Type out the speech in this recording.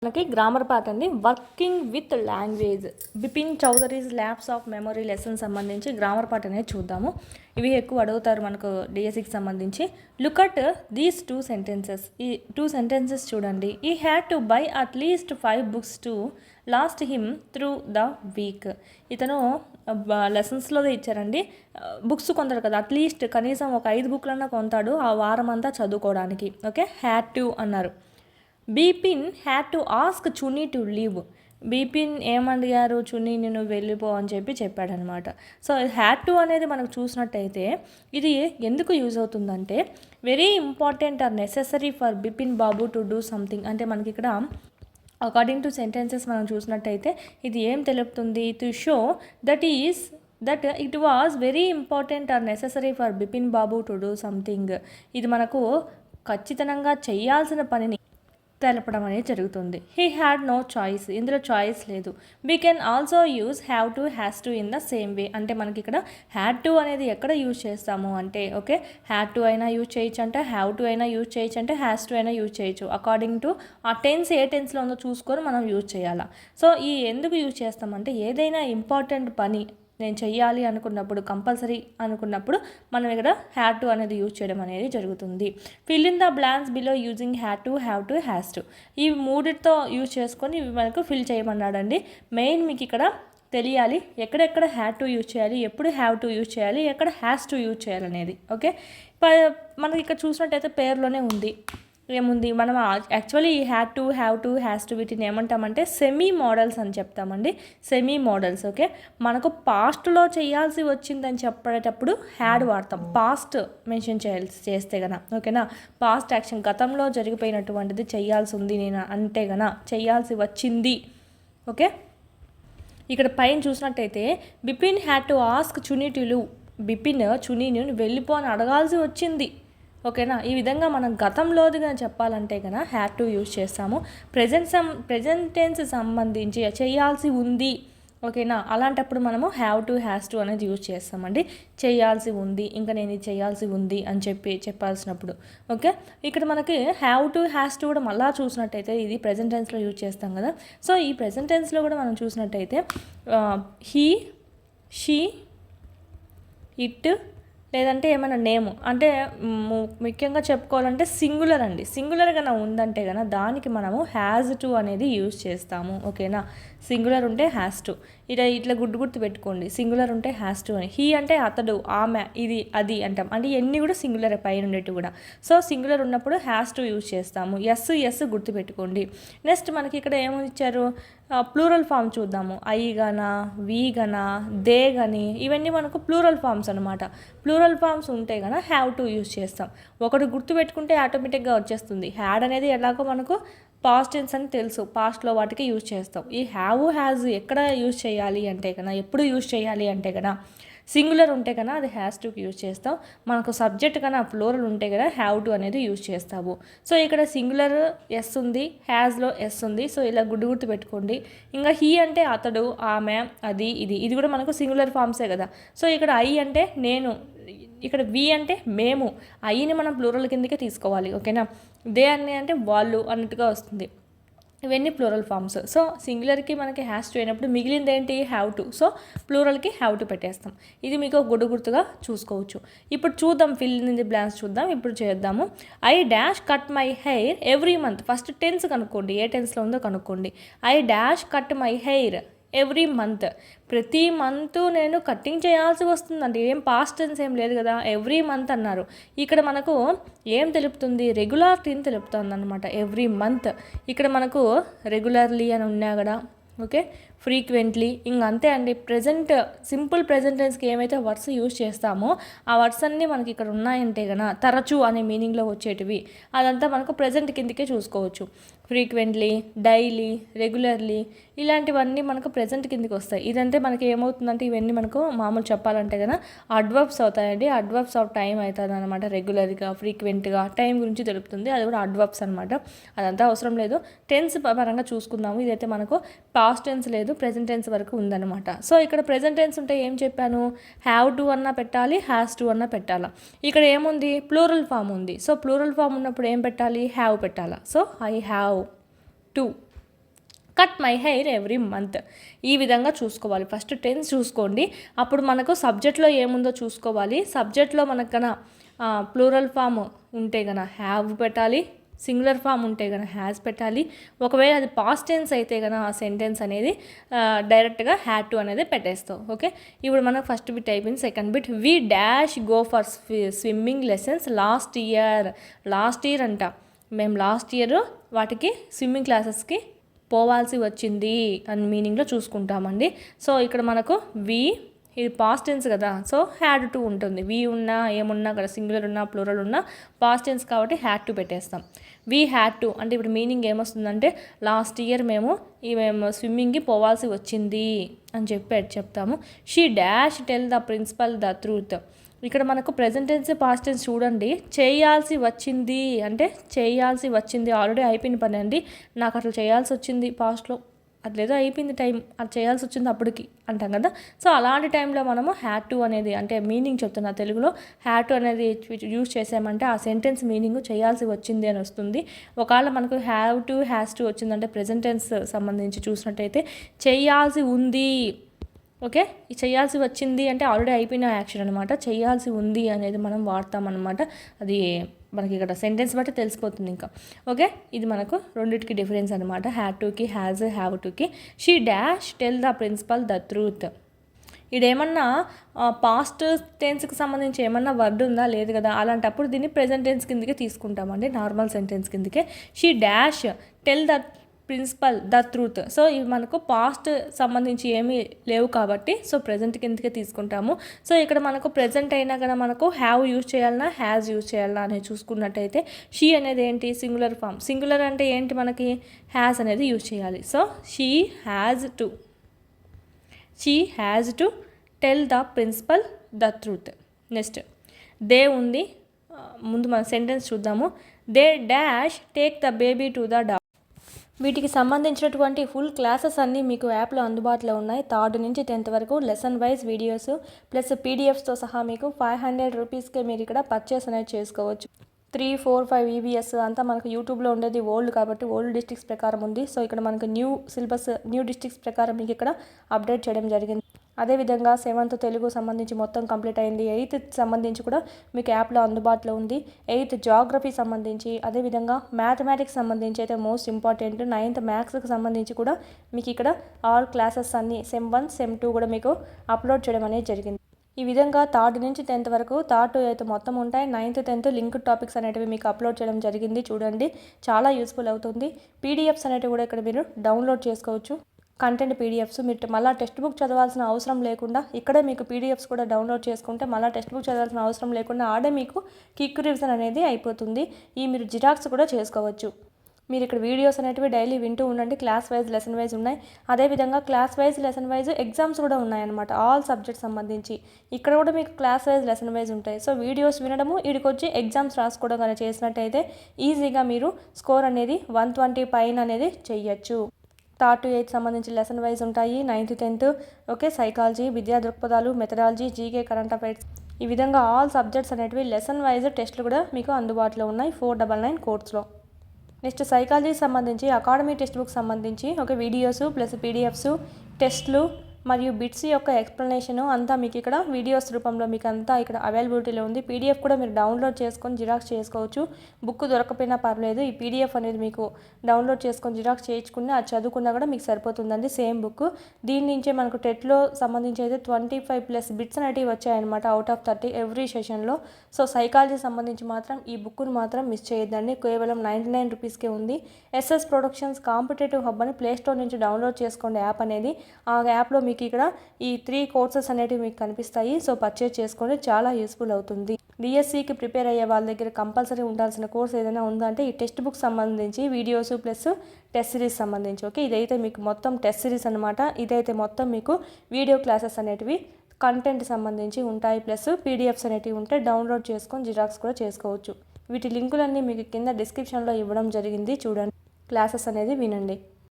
మనకి grammar part అండి. Working with language Bipin Chowdharys lapse of memory lesson సంబంధించి గ్రామర్ పార్ట్ అనేది చూద్దాము. ఇవి ఎక్కువ అడుగుతారు మనకు డిఎస్సికి సంబంధించి. Look at these 2 sentences. ఈ 2 సెంటెన్సెస్ చూడండి. ఈ had to buy at least 5 books to last him through the week. ఇతను లెసన్స్లో ఇచ్చారండి. బుక్స్ కొంటాడు కదా, అట్లీస్ట్ కనీసం ఒక 5 బుక్లన్నా కొంటాడు ఆ వారం అంతా చదువుకోవడానికి. ఓకే, హ్యాడ్ టు అన్నారు. Bipin had to ask Chunni to leave. Bipin ఏమడిగారు, చున్నీ నేను వెళ్ళిపో అని చెప్పాడనమాట. సో హ్యాడ్ టు అనేది మనకు చూసినట్టయితే ఇది ఎందుకు యూజ్ అవుతుందంటే very important or necessary for Bipin Babu to do something. అంటే మనకి ఇక్కడ అకార్డింగ్ టు సెంటెన్సెస్ మనం చూసినట్టయితే ఇది ఏం తెలుపుతుంది, to show that it was very important or necessary for Bipin Babu to do something. ఇది మనకు ఖచ్చితంగా చేయాల్సిన పనిని తెలపడం అనేది జరుగుతుంది. He had no choice. ఇందులో చాయిస్ లేదు. We can also use have to, has to in the same way. అంటే మనకి ఇక్కడ హ్యాడ్ టు అనేది ఎక్కడ యూజ్ చేస్తాము అంటే, ఓకే, హ్యాడ్ టు అయినా యూజ్ చేయొచ్చు అంటే, హ్యావ్ టు అయినా యూజ్ చేయొచ్చు అంటే, హ్యాస్ టు అయినా యూజ్ చేయొచ్చు. అకార్డింగ్ టు ఆ టెన్స్ ఏ టెన్స్లో ఉందో చూసుకొని మనం యూజ్ చేయాలా. సో ఈ ఎందుకు యూజ్ చేస్తామంటే ఏదైనా ఇంపార్టెంట్ పని నేను చెయ్యాలి అనుకున్నప్పుడు, కంపల్సరీ అనుకున్నప్పుడు మనం ఇక్కడ హ్యాడ్ టు అనేది యూజ్ చేయడం అనేది జరుగుతుంది. Fill in the blanks below using had to, have to, has to. ఈ మూడితో యూజ్ చేసుకొని ఇవి మనకు ఫిల్ చేయమన్నాడండి. మెయిన్ మీకు ఇక్కడ తెలియాలి ఎక్కడెక్కడ హ్యాడ్ టు యూజ్ చేయాలి, ఎప్పుడు హ్యావ్ టు యూజ్ చేయాలి, ఎక్కడ హ్యాస్ టు యూజ్ చేయాలనేది. ఓకే, మనకి ఇక్కడ చూసినట్టయితే పేరులోనే ఉంది. ఏముంది, మనం యాక్చువల్లీ ఈ had to, have to, has to వీటిని ఏమంటామంటే సెమీ మోడల్స్ అని చెప్తామండి. Semi models. ఓకే, మనకు పాస్ట్లో చేయాల్సి వచ్చిందని చెప్పేటప్పుడు హ్యాడ్ వాడతాం, పాస్ట్ మెన్షన్ చేస్తే గన. ఓకేనా, పాస్ట్ యాక్షన్ గతంలో జరిగిపోయినటువంటిది చేయాల్సి ఉంది నేను అంటే గన, చేయాల్సి వచ్చింది. ఓకే, ఇక్కడ పైన చూసినట్టయితే Bipin had to ask Chuni to leave. Bipin చునీని వెళ్ళిపో అని అడగాల్సి వచ్చింది. ఓకేనా, ఈ విధంగా మనం గతంలోదిగా చెప్పాలంటే కనుక హ్యాడ్ టు యూజ్ చేస్తాము. ప్రెజెంట్ టెన్స్ సంబంధించి చేయాల్సి ఉంది. ఓకేనా, అలాంటప్పుడు మనము హ్యావ్ టు, హ్యాస్ టు అనేది యూజ్ చేస్తామండి. చేయాల్సి ఉంది, ఇంకా నేను ఇది చేయాల్సి ఉంది అని చెప్పాల్సినప్పుడు. ఓకే, ఇక్కడ మనకి హ్యావ్ టు, హ్యాస్ టు కూడా మళ్ళా చూసినట్టయితే ఇది ప్రెజెంట్ టెన్స్లో యూజ్ చేస్తాం కదా. సో ఈ ప్రెజెంట్ టెన్స్లో కూడా మనం చూసినట్టయితే హీ, షీ, ఇట్, లేదంటే ఏమైనా నేము అంటే ముఖ్యంగా చెప్పుకోవాలంటే సింగులర్ అండి. సింగులర్ కన్నా ఉందంటే కనుక దానికి మనము హ్యాజ్ టు అనేది యూజ్ చేస్తాము. ఓకేనా, సింగులర్ ఉంటే హ్యాస్ టు. ఇట్లా గుర్తు పెట్టుకోండి. సింగులర్ ఉంటే హ్యాస్ టు అని. హీ అంటే అతడు, ఆమె, ఇది, అది అంటాం. అంటే ఇవన్నీ కూడా సింగులర్ పైన ఉండేట్టు కూడా. సో సింగులర్ ఉన్నప్పుడు హ్యాస్ టు యూజ్ చేస్తాము. ఎస్ గుర్తుపెట్టుకోండి. నెక్స్ట్ మనకి ఇక్కడ ఏమని ఇచ్చారు, ప్లూరల్ ఫామ్ చూద్దాము. ఐ గన, వి గన, దే గని, ఇవన్నీ మనకు ప్లూరల్ ఫామ్స్ అనమాట. ప్లూరల్ ఫామ్స్ ఉంటే కనుక హ్యావ్ టు యూజ్ చేస్తాం. ఒకటి గుర్తుపెట్టుకుంటే ఆటోమేటిక్గా వచ్చేస్తుంది. హ్యాడ్ అనేది ఎలాగో మనకు పాస్ట్ టెన్స్ అని తెలుసు, పాస్ట్లో వాటికి యూజ్ చేస్తాం. ఈ హ్యావ్, హ్యాజ్ ఎక్కడ యూజ్ చేయాలి అంటే కన్నా, ఎప్పుడు యూజ్ చేయాలి అంటే కన్నా సింగులర్ ఉంటే కన్నా అది హ్యాస్ టుకి యూజ్ చేస్తాం. మనకు సబ్జెక్ట్ కన్నా ఫ్లోరల్ ఉంటే కదా హ్యావ్ టు అనేది యూజ్ చేస్తాము. సో ఇక్కడ సింగులర్ ఎస్ ఉంది, హ్యాస్లో ఎస్ ఉంది. సో ఇలా గుర్తు పెట్టుకోండి. ఇంకా హీ అంటే అతడు, ఆమె, అది, ఇది కూడా మనకు సింగులర్ ఫామ్సే కదా. సో ఇక్కడ ఐ అంటే నేను, ఇక్కడ వి అంటే మేము. ఐని మనం ప్లూరల్ కిందకే తీసుకోవాలి. ఓకేనా, దే అంటే వాళ్ళు అన్నట్టుగా వస్తుంది. ఇవన్నీ ప్లూరల్ ఫామ్స్. సో సింగులర్కి మనకి హ్యాస్ టు అయినప్పుడు మిగిలింది ఏంటి, హ్యావ్ టు. సో ప్లూరల్కి హ్యావ్ టు పెట్టేస్తాం. ఇది మీకు గుర్తుగా చూసుకోవచ్చు. ఇప్పుడు చూద్దాం, ఫిల్ ఇన్ ది బ్లాంక్స్ చూద్దాం. ఇప్పుడు చేద్దాము. I dash cut my hair every month. First tense కనుక్కోండి, ఏ టెన్స్లో ఉందో కనుక్కోండి. I dash cut my hair every month. ప్రతి మంత్ నేను కట్టింగ్ చేయాల్సి వస్తుందండి. ఏం పాస్ట్ టెన్స్ ఏం లేదు కదా, ఎవ్రీ మంత్ అన్నారు. ఇక్కడ మనకు ఏం తెలుపుతుంది, రెగ్యులారిటీని తెలుపుతుంది అనమాట. ఎవ్రీ మంత్ ఇక్కడ మనకు రెగ్యులర్లీ అని ఉన్నా కదా. ఓకే, ఫ్రీక్వెంట్లీ, ఇంక అంతే అండి. సింపుల్ ప్రెజెంట్ టెన్స్కి ఏమైతే వర్డ్స్ యూజ్ చేస్తామో ఆ వర్డ్స్ అన్నీ మనకి ఇక్కడ ఉన్నాయంటే కనుక తరచూ అనే మీనింగ్లో వచ్చేటివి, అదంతా మనకు ప్రెజెంట్ కిందకే చూసుకోవచ్చు. ఫ్రీక్వెంట్లీ, డైలీ, రెగ్యులర్లీ ఇలాంటివన్నీ మనకు ప్రెజెంట్ కిందకి వస్తాయి. ఇదంటే మనకి ఏమవుతుందంటే ఇవన్నీ మనకు మామూలు చెప్పాలంటే కనుక అడ్వర్బ్స్ అవుతాయండి. అడ్వర్బ్స్ ఆఫ్ టైం అవుతుంది అనమాట. రెగ్యులర్గా, ఫ్రీక్వెంట్గా, టైం గురించి తెలుపుతుంది. అది కూడా అడ్వర్బ్స్ అనమాట. అదంతా అవసరం లేదు. టెన్స్ పరంగా చూసుకుందాము. ఇదైతే మనకు పాస్ట్ టెన్స్ లేదు, ప్రెజెంట్ టెన్స్ వరకు ఉందన్నమాట. సో ఇక్కడ ప్రెజెంట్ టెన్స్ ఉంటే ఏం చెప్పాను, హ్యావ్ టు అన్నా పెట్టాలి, హ్యాస్ టు అన్నా పెట్టాలా. ఇక్కడ ఏముంది, ప్లూరల్ ఫామ్ ఉంది. సో ప్లూరల్ ఫామ్ ఉన్నప్పుడు ఏం పెట్టాలి, హ్యావ్ పెట్టాలా. So I have to. Cut my hair every month. ఈ విధంగా చూసుకోవాలి. ఫస్ట్ టెన్స్ చూసుకోండి. అప్పుడు మనకు సబ్జెక్ట్లో ఏముందో చూసుకోవాలి. సబ్జెక్ట్లో మనకు కన ప్లూరల్ ఫామ్ ఉంటే కనుక హ్యావ్ పెట్టాలి, సింగులర్ ఫామ్ ఉంటే కనుక హ్యాస్ పెట్టాలి. ఒకవేళ అది పాస్ట్ టెన్స్ అయితే కనుక ఆ సెంటెన్స్ అనేది డైరెక్ట్గా హ్యాడ్ టు అనేది పెట్టేస్తాం. ఓకే, ఇప్పుడు మనకు ఫస్ట్ బిట్ అయిపోయింది. Second bit, we dash go for swimming lessons last year. Last year అంట, మేము లాస్ట్ ఇయర్ వాటికి స్విమ్మింగ్ క్లాసెస్కి పోవాల్సి వచ్చింది అని మీనింగ్లో చూసుకుంటామండి. సో ఇక్కడ మనకు వి, ఇది పాస్ట్ టెన్స్ కదా, సో హ్యాడ్ టు ఉంటుంది. వి ఉన్నా ఏమున్నా అక్కడ సింగులర్ ఉన్నా ప్లూరల్ ఉన్నా పాస్ట్ టెన్స్ కాబట్టి హ్యాడ్ టు పెట్టేస్తాం. వి హ్యాడ్ టు అంటే ఇప్పుడు మీనింగ్ ఏమొస్తుందంటే లాస్ట్ ఇయర్ మేము స్విమ్మింగ్కి పోవాల్సి వచ్చింది అని చెప్తాము. She dash tell the principal the truth. ఇక్కడ మనకు ప్రెజెంట్ టెన్స్ పాస్ట్ టెన్స్ చూడండి. చేయాల్సి వచ్చింది అంటే చేయాల్సి వచ్చింది ఆల్రెడీ అయిపోయిన పని అండి. నాకు అట్లా చేయాల్సి వచ్చింది పాస్ట్లో, అట్లేదో అయిపోయింది టైం, అది చేయాల్సి వచ్చింది అప్పటికి అంటాం కదా. సో అలాంటి టైంలో మనము హ్యాడ్ టు అనేది అంటే మీనింగ్ చెప్తున్నా తెలుగులో హ్యాడ్ టు అనేది యూజ్ చేసామంటే ఆ సెంటెన్స్ మీనింగ్ చేయాల్సి వచ్చింది అని వస్తుంది. ఒకవేళ మనకు హ్యావ్ టు హ్యాస్ టు వచ్చిందంటే ప్రెజెంట్ టెన్స్ సంబంధించి చూసినట్టయితే చేయాల్సి ఉంది. ఓకే, ఈ చేయాల్సి వచ్చింది అంటే ఆల్రెడీ అయిపోయిన యాక్షన్ అనమాట. చేయాల్సి ఉంది అనేది మనం వాడతామన్నమాట. అది మనకి ఇక్కడ సెంటెన్స్ బట్టి తెలిసిపోతుంది ఇంకా. ఓకే, ఇది మనకు రెండింటికి డిఫరెన్స్ అనమాట, హ్యాడ్ టుకి హ్యాజ్ హ్యావ్ టుకి. She dash tell the principal the truth. ఇదేమన్నా పాస్ట్ టెన్స్కి సంబంధించి ఏమన్నా వర్డ్ ఉందా, లేదు కదా. అలాంటప్పుడు దీన్ని ప్రెజెంట్ టెన్స్ కిందకే తీసుకుంటామండి, నార్మల్ సెంటెన్స్ కిందకే. She dash tell the principal the truth. So ఇవి మనకు పాస్ట్ సంబంధించి ఏమీ లేవు కాబట్టి సో ప్రెజెంట్ కిందకే తీసుకుంటాము. సో ఇక్కడ మనకు ప్రెజెంట్ అయినా కదా మనకు హ్యావ్ యూజ్ చేయాలన్నా హ్యాజ్ యూజ్ చేయాలన్నా అనేది చూసుకున్నట్టయితే షీ అనేది ఏంటి, సింగులర్ ఫామ్. సింగులర్ అంటే ఏంటి, మనకి హ్యాజ్ అనేది యూజ్ చేయాలి. So she has to tell the principal the truth. Next they ఉంది, ముందు మన సెంటెన్స్ చూద్దాము. They dash take the baby to the doctor. వీటికి సంబంధించినటువంటి ఫుల్ క్లాసెస్ అన్నీ మీకు యాప్లో అందుబాటులో ఉన్నాయి. 3rd నుంచి 10th వరకు లెసన్ వైజ్ వీడియోస్ ప్లస్ పీడిఎఫ్స్తో సహా మీకు 500 రూపీస్కే మీరు ఇక్కడ పర్చేస్ అనేది చేసుకోవచ్చు. 3, 4, 5 EVS అంతా మనకు యూట్యూబ్లో ఉండేది ఓల్డ్ కాబట్టి ఓల్డ్ డిస్ట్రిక్ట్స్ ప్రకారం ఉంది. సో ఇక్కడ మనకు న్యూ సిలబస్ న్యూ డిస్ట్రిక్ట్స్ ప్రకారం మీకు ఇక్కడ అప్డేట్ చేయడం జరిగింది. అదేవిధంగా 7th తెలుగు సంబంధించి మొత్తం కంప్లీట్ అయింది. 8th సంబంధించి కూడా మీకు యాప్లో అందుబాటులో ఉంది. 8th జాగ్రఫీ సంబంధించి, అదేవిధంగా మ్యాథమెటిక్స్ సంబంధించి అయితే మోస్ట్ ఇంపార్టెంట్ 9th మ్యాథ్స్కి సంబంధించి కూడా మీకు ఇక్కడ ఆల్ క్లాసెస్ అన్నీ సెమ్ 1 సెమ్ 2 కూడా మీకు అప్లోడ్ చేయడం అనేది జరిగింది. ఈ విధంగా 3rd నుంచి 10th వరకు 3rd to 8th మొత్తం ఉంటాయి. 9th 10th లింక్డ్ టాపిక్స్ అనేటివి మీకు అప్లోడ్ చేయడం జరిగింది. చూడండి, చాలా యూస్ఫుల్ అవుతుంది. పీడిఎఫ్స్ అనేటివి కూడా ఇక్కడ మీరు డౌన్లోడ్ చేసుకోవచ్చు. కంటెంట్ పీడిఎఫ్స్ మీరు మళ్ళీ టెక్స్ట్ బుక్ చదవాల్సిన అవసరం లేకుండా ఇక్కడే మీకు పీడిఎఫ్స్ కూడా డౌన్లోడ్ చేసుకుంటే మళ్ళీ టెక్స్ట్ బుక్ చదవాల్సిన అవసరం లేకుండా ఆడే మీకు క్విక్ రివిజన్ అనేది అయిపోతుంది. ఈ మీరు జిరాక్స్ కూడా చేసుకోవచ్చు. మీరు ఇక్కడ వీడియోస్ అనేటివి డైలీ వింటూ ఉండండి. క్లాస్ వైజ్ లెసన్ వైజ్ ఉన్నాయి. అదేవిధంగా class wise lesson wise exams కూడా ఉన్నాయన్నమాట, ఆల్ సబ్జెక్ట్స్ సంబంధించి. ఇక్కడ కూడా మీకు క్లాస్ వైజ్ లెసన్ వైజ్ ఉంటాయి. సో వీడియోస్ వినడము, ఇక్కడికొచ్చి ఎగ్జామ్స్ రాసుకోవడం కానీ చేసినట్టయితే ఈజీగా మీరు స్కోర్ అనేది 120 పైన అనేది చెయ్యొచ్చు. 3rd to 8th సంబంధించి లెసన్ వైజ్ ఉంటాయి. 9th 10th ఓకే, సైకాలజీ, విద్యా దృక్పథాలు, మెథడాలజీ, జీకే, కరెంట్ అఫైర్స్, ఈ విధంగా ఆల్ సబ్జెక్ట్స్ అనేటివి లెసన్ వైజ్ టెస్టులు కూడా మీకు అందుబాటులో ఉన్నాయి 499 కోర్స్లో. నెక్స్ట్ సైకాలజీకి సంబంధించి అకాడమీ టెక్స్ట్ బుక్ సంబంధించి ఒక వీడియోస్ ప్లస్ పీడిఎఫ్స్, టెస్ట్లు మరియు బిట్స్ యొక్క ఎక్స్ప్లెనేషను అంతా మీకు ఇక్కడ వీడియోస్ రూపంలో మీకు అంతా ఇక్కడ అవైలబిలిటీలో ఉంది. పీడిఎఫ్ కూడా మీరు డౌన్లోడ్ చేసుకొని జిరాక్స్ చేసుకోవచ్చు. బుక్ దొరకపోయినా పర్లేదు, ఈ పీడిఎఫ్ అనేది మీకు డౌన్లోడ్ చేసుకొని జిరాక్స్ చేయించుకుని అది చదువుకున్నా కూడా మీకు సరిపోతుందండి, సేమ్ బుక్. దీని నుంచే మనకు టెట్లో సంబంధించి అయితే 25+ బిట్స్ అనేటివి వచ్చాయన్నమాట అవుట్ ఆఫ్ 30 ఎవ్రీ సెషన్లో. సో సైకాలజీ సంబంధించి మాత్రం ఈ బుక్ను మాత్రం మిస్ చేయొద్దండి, కేవలం 99 రూపీస్కే ఉంది. ఎస్ఎస్ ప్రొడక్షన్స్ కాంపిటేటివ్ హబ్ అని ప్లేస్టోర్ నుంచి డౌన్లోడ్ చేసుకోండి యాప్ అనేది. ఆ యాప్లో మీకు ఇక్కడ ఈ 3 కోర్సెస్ అనేటివి మీకు కనిపిస్తాయి. సో పర్చేజ్ చేసుకోండి, చాలా యూస్ఫుల్ అవుతుంది. డిఎస్సికి ప్రిపేర్ అయ్యే వాళ్ళ దగ్గర కంపల్సరీ ఉండాల్సిన కోర్స్ ఏదైనా ఉందంటే ఈ టెక్స్ట్ బుక్ సంబంధించి వీడియోస్ ప్లస్ టెస్ట్ సిరీస్ సంబంధించి. ఓకే, ఇదైతే మీకు మొత్తం టెస్ట్ సిరీస్ అనమాట. ఇదైతే మొత్తం మీకు వీడియో క్లాసెస్ అనేటివి కంటెంట్ సంబంధించి ఉంటాయి, ప్లస్ పీడిఎఫ్స్ అనేటివి ఉంటే డౌన్లోడ్ చేసుకొని జిరాక్స్ కూడా చేసుకోవచ్చు. వీటి లింకులన్నీ మీకు కింద డిస్క్రిప్షన్లో ఇవ్వడం జరిగింది, చూడండి, క్లాసెస్ అనేది వినండి.